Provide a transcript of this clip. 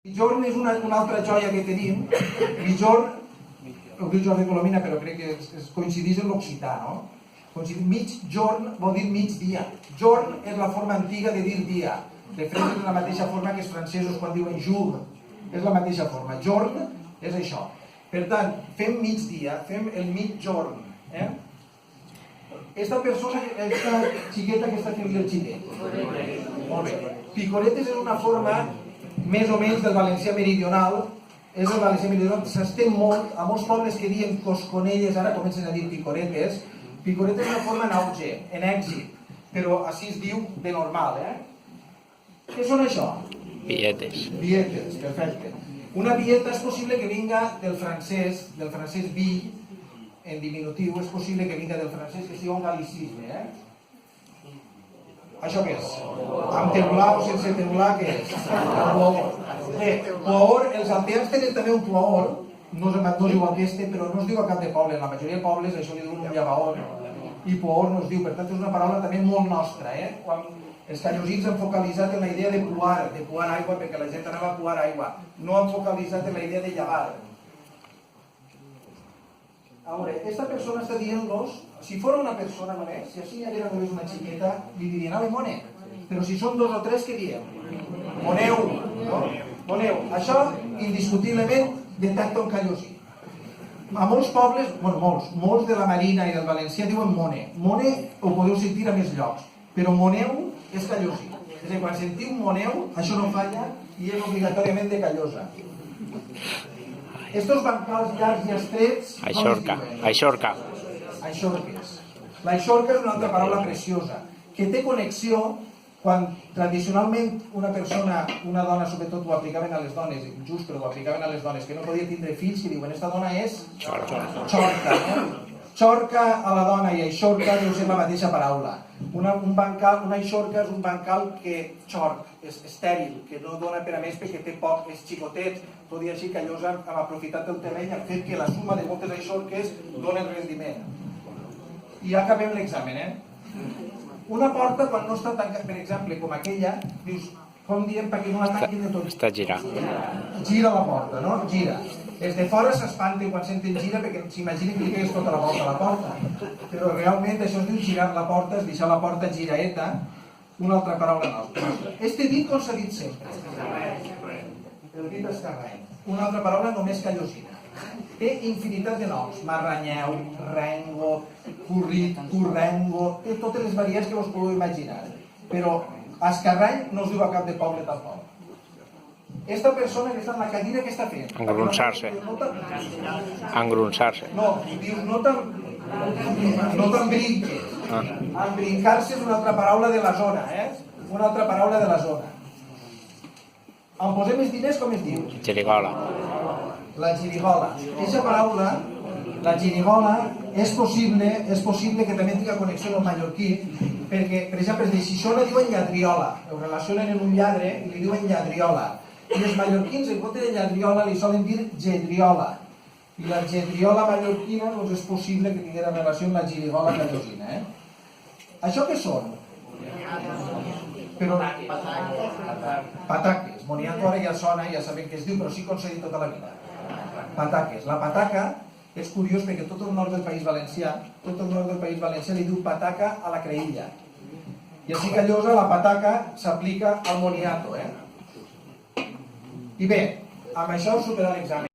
Migjorn és una altra joia que tenim. Migjorn, ho diu Jordi Colomina, però crec que es coincideix en l'occità, no? Migjorn vol dir migdia. Jorn és la forma antiga de dir dia. De fet, és la mateixa forma que els francesos quan diuen jour. És la mateixa forma. Jorn és això. Per tant, fem migdia, fem el migjorn. Esta persona, esta xiqueta que està fent el xiquet. Molt bé. Picoretes és una forma més o menys del valencià meridional. És el valencià meridional, s'estén molt, a molts pobles que diuen cosconelles, ara comencen a dir picoretes. Picoretes és una forma en auge, en èxit, però així es diu de normal, Què són això? Billetes. Billetes, perfecte. Una bieta és possible que vinga del francès bill, en diminutiu, és possible que vinga del francès, que sigui un galicisme, Això què és? Amb teular o sense teular, què és? Ploor. Bé, ploor, els aldeans tenen també un ploor, no es diu aquest, però no es diu a cap de poble. En la majoria de pobles això li diu un llavaor, i ploor no es diu. Per tant, és una paraula també molt nostra, Quan els callosins han focalitzat en la idea de pouar aigua, perquè la gent anava a pouar aigua. No han focalitzat en la idea de llevar. Ahora, esta persona está dient-los, si fuera una persona, si així hi haguera només una xiqueta, li dirien, ale, mone. Però si són dos o tres, què diem? Moneu, no? Moneu. Això, indiscutiblement, detecta un callosí. A molts pobles, molts de la Marina i del Valencià diuen mone. Mone ho podeu sentir a més llocs, però moneu és callosí. És a dir, quan sentiu moneu, això no falla i és obligatòriament de callosa. Estos bancals llargs i estrets... Aixorca. Aixorques. L'aixorca és una altra paraula preciosa, que té connexió quan tradicionalment una persona, una dona, sobretot ho aplicaven a les dones, just però ho aplicaven a les dones, que no podia tindre fills, que diuen, esta dona és xorca, Xorca a la dona i aixorca deu ser la mateixa paraula. Un aixorca és un bancal que xorc, és estèril, que no dona per a més perquè té poc, és xicotet, tot i així callosa, amb aprofitat del terreny, ha fet que la suma de moltes aixorques dona el rendiment. I ja acabem l'examen, Una porta, quan no està tancada, per exemple, com aquella, dius, com diem, perquè no la tanquin de tot? Està girant. Gira la porta, no? Gira. Els de fora s'espanten quan senten gira perquè s'imaginen que li quedes tota la volta a la porta. Però realment això es diu girar la porta, és deixar la porta giraeta, una altra paraula nostra. Este dit com s'ha dit sempre? El dit escarrany. Una altra paraula només callosina. Té infinitat de noms, marranyeu, rengo, currit, currengo, té totes les variants que us podeu imaginar. Però escarrany no es diu a cap de poble tampoc. Esta persona que està en la cadira, què està fent? Engronsar-se. Engronsar-se. No, dius, no te'n brinques. Embrincar-se és una altra paraula de la zona, Una altra paraula de la zona. En posem els diners, com es diu? Girigola. La girigola. Aquesta paraula, la girigola, és possible que també tingui connexió amb el mallorquí, perquè, per exemple, els de Xixona diuen lladriola, ho relacionen en un lladre i li diuen lladriola. I els mallorquins, en compte de lladriola, li solen dir gedriola. I la gedriola mallorquina, doncs és possible que tinguera relació amb la girigola callosina, Això què són? Però... Pataques. Moniato ara ja sona, ja sabem què es diu, però sí que s'ha dit tota la vida. Pataques. La pataca és curiós perquè tot el nord del País Valencià, li diu pataca a la creïlla. I així callosa, la pataca s'aplica al moniato, I bé, amb això heu superat l'examen.